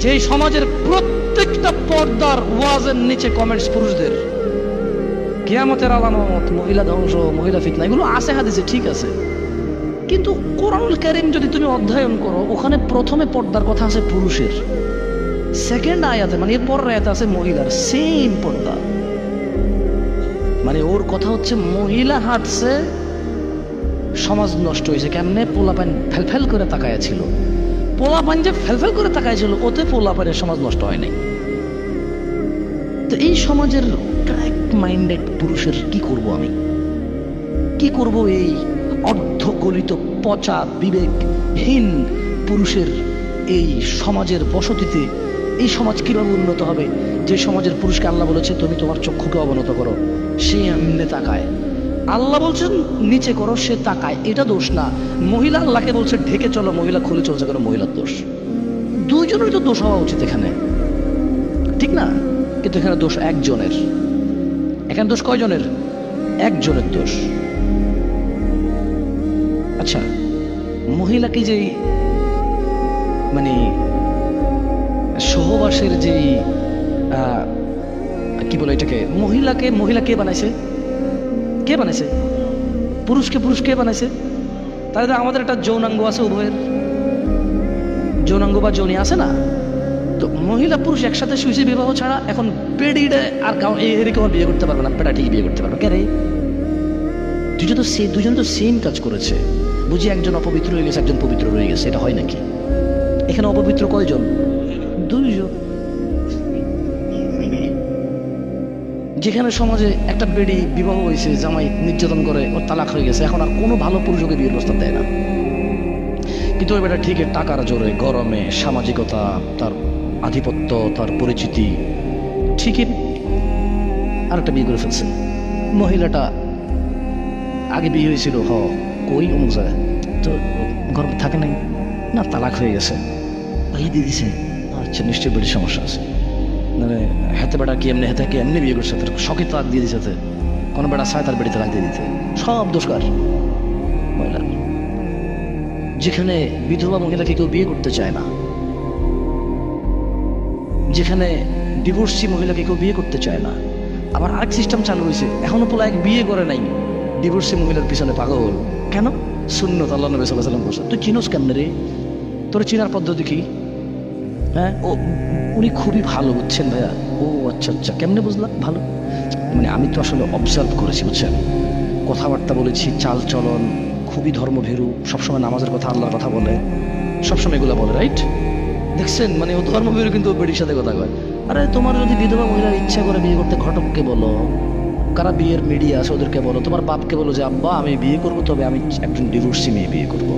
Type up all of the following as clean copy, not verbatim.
যে সমাজের প্রত্যেকটা পর্দার ওয়াজের নিচে কমেন্টস পুরুষদের, কিয়ামতের আলামত, মহিলা ধ্বংস, মহিলা ফিতনা, এগুলো আছে হাদিসে, ঠিক আছে, কিন্তু কোরআনুল কারীম যদি তুমি অধ্যয়ন করো, ওখানে প্রথমে পর্দার কথা আছে পুরুষের, সেকেন্ড আয়াতে মানে এর পরের আয়াতে আছে মহিলার, সেম পর্দা। মানে ওর কথা হচ্ছে মহিলা হাঁটছে, সমাজ নষ্ট হয়েছে কেমনে? পোলাপান ফেলফেল করে তাকায়া ছিল, পোলাপান যে ফেলফেল করে তাকায়া ছিল, ওতে পোলাপানের সমাজ নষ্ট হয় নাই। তো এই সমাজের ক্র্যাক মাইন্ডেড পুরুষের কি করব আমি? কি করব এই অর্ধগলিত পচা বিবেকহীন পুরুষের এই সমাজের বসতিতে? এই সমাজ কিভাবে উন্নত হবে যে সমাজের পুরুষকে আল্লাহ বলেছে তুমি তোমার চক্ষুকে অবনত করো, সে এমনি তাকায়। আল্লাহ বলছেন নিচে করো, সে তাকায়, এটা দোষ না। মহিলা আল্লাহকে বলছে ঢেকে চলো, মহিলা খুলে চলছে কেন? মহিলার দোষ। দুইজনেরই তো দোষ হওয়া উচিত এখানে, ঠিক না? কিন্তু এখানে দোষ একজনের। এখানে দোষ কয়জনের? একজনের দোষ। আচ্ছা, মহিলাকে যে মানে সহবাসের যে কি বলে এটাকে, মহিলা কে বানাইছে? কে বানাইছে? পুরুষকে পুরুষ কে বানাইছে? তাহলে আমাদের একটা যৌনাঙ্গ আছে, উভয়ের যৌনাঙ্গ বা যৌনি আছে না? তো মহিলা পুরুষ একসাথে শুয়েছে বিবাহ ছাড়া, এখন পেডিডে আর এরকম বিয়ে করতে পারবে না, পেটা ঠিক বিয়ে করতে পারবে কে রে? দুজন তো সেম কাজ করেছে, বুঝি একজন অপবিত্র হয়ে গেছে, একজন পবিত্র রয়ে গেছে, এটা হয় নাকি? এখানে অপবিত্র কয়জন? দুইজন। যেখানে সমাজে একটা বেডি বিবাহ হয়েছে, জামাই নির্যাতন করে, ওর তালাক হয়ে গেছে, এখন আর কোনো ভালো পুরুষ ওকে বিয়ের প্রস্তাব দেয় না, কিন্তু ওই বেটা ঠিকই টাকার জোরে, গরমে, সামাজিকতা, তার আধিপত্য, তার পরিচিতি, ঠিকই আরেকটা বিয়ে করে ফেলছে। মহিলাটা আগে বিয়ে হয়েছিল, কই অমুক জায়গায়, তো গরম থাকে নাই না, তালাক হয়ে গেছে, বিয়ে দিয়ে দিছে। আচ্ছা, নিশ্চয়ই বেড়ির সমস্যা আছে, মানে হাতে বেটা কি এমনি হাতে কি এমনি বিয়ে করছে, তার শখে তালাক দিয়ে দিচ্ছে, কোনো বেটা চায় তার বেড়ি তালাক দিয়ে দিতে, সব দোষকার মহিলার। যেখানে বিধবা মহিলাকে কেউ বিয়ে করতে চায় না, যেখানে ডিভোর্সি মহিলাকে কেউ বিয়ে করতে চায় না, আবার আরেক সিস্টেম চালু হয়েছে, এখনো পোলা এক বিয়ে করে নাই, ডিভোর্সি মহিলার পিছনে পাগল কেন? সুন্নত আল্লাহ নবী সাল্লাল্লাহু আলাইহি ওয়াসাল্লাম বলছেন। তুই চিনোস কেমনে রে? তোর চিনার পদ্ধতি কি? হ্যাঁ, ও উনি খুবই ভালো, বুঝছেন ভাইয়া? ও আচ্ছা আচ্ছা, কেমনে বুঝলাম ভালো? মানে আমি তো আসলে অবজার্ভ করেছি, বুঝছেন, কথাবার্তা বলেছি, চাল চলন খুবই ধর্মভীরু, সবসময় নামাজের কথা, আল্লাহর কথা বলে, সবসময় এগুলো বলে, রাইট? দেখছেন, মানে ও ধর্মভীরু কিন্তু বেড়ির সাথে কথা কয়। আরে তোমার যদি বিধবা মহিলার ইচ্ছা করে বিয়ে করতে, ঘটককে বলো, কারা বিয়ের মিডিয়া আছে ওদেরকে বলো, তোমার বাপকে বলো যে আব্বা আমি বিয়ে করবো, তবে আমি একজন ডিভোর্সি মেয়ে বিয়ে করব।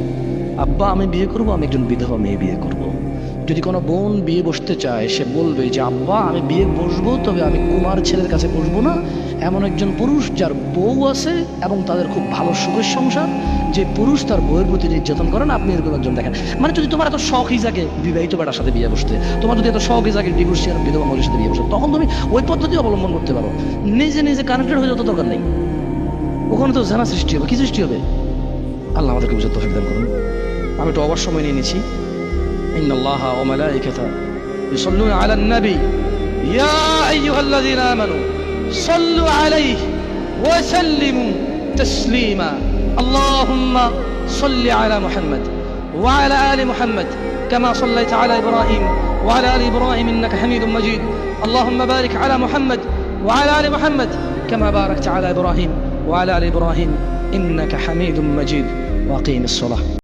আব্বা আমি বিয়ে করবো, আমি একজন বিধবা মেয়ে বিয়ে করব। যদি কোনো বোন বিয়ে বসতে চায়, সে বলবে যে আব্বা আমি বিয়ে বসবো, তবে আমি কুমার ছেলের কাছে বসবো না, এমন একজন পুরুষ যার বউ আছে এবং তাদের খুব ভালো সুখের সংসার, যে পুরুষ তার বউয়ের প্রতি নির্যাতন করেন, আপনি এরকম একজন দেখেন। মানে যদি তোমার এত শখই জাগে বিবাহিত বেটার সাথে বিয়ে বসতে, তোমার যদি এত শখই জাগে ডিভোর্সি আর বিধবা মহিলার সাথে বিয়ে বসতে, তখন তুমি ওই পদ্ধতি অবলম্বন করতে পারো, নিজে নিজে কানেক্টেড হয়ে যেতে দরকার নেই। ওখানে তো জানা সৃষ্টি হবে, কি সৃষ্টি হবে? আল্লাহ আমাদেরকে বুঝতে তৌফিক দান করুন। আমি একটু অবশ্য সময় নিয়ে নিয়েছি। إن الله وملائكته يصلون على النبي يا أيها الذين آمنوا صلوا عليه وسلموا تسليما اللهم صل على محمد وعلى آل محمد كما صليت على إبراهيم وعلى آل إبراهيم إنك حميد مجيد اللهم بارك على محمد وعلى آل محمد كما باركت على إبراهيم وعلى آل إبراهيم إنك حميد مجيد وأقيم الصلاة